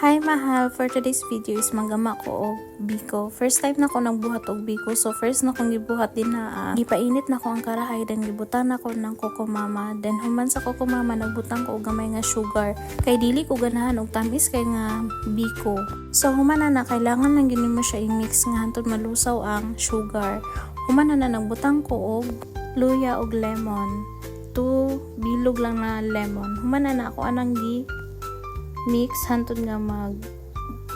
Hi mahal, for today's video is manggama ko og biko. First time na ko nang buhat og biko, so first na kong gibuhat din na gipainit na ko ang karahay, then gibutan na ko ng Coco Mama. Then human sa Coco Mama nagbutang ko og gamay nga sugar. Kay dili ko ganahan og tamis kay nga biko. So human na kailangan lang gini mo siya i-mix nga hantod malusaw ang sugar. Human na nagbutang ko og luya og lemon. 2 bilog lang na lemon. Human na ako anang mix hantod nga mag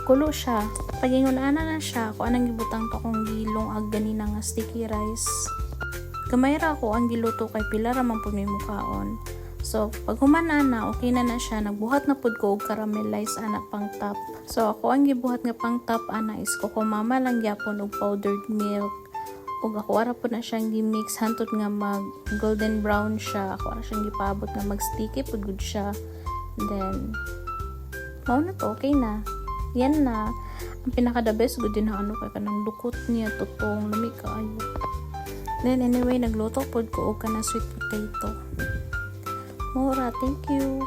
kulo siya. Pagingulaan na siya, ako anang gibutang pa kong gilong ag ganina nga sticky rice. Gamay ra ako ang giluto kay pila ra man pud may mukaon. So pag humana na okay na siya, nagbuhat na pud ko og caramelized ana pang top. So ako ang gibuhat nga pang top ana is Coco Mama lang gyapon og powdered milk. Ug ako ara pud na siyang gi-mix hantod nga mag golden brown siya. Ako ara siyang gipaabot nga mag sticky pud gud siya. Then mao na to, okay na. Yan na. Ang pinaka-the best good din na ano kay kanang dukot niya, tutong, lumi kaayo. Then anyway, nagluto pod ko og kana sweet potato. Mura, thank you.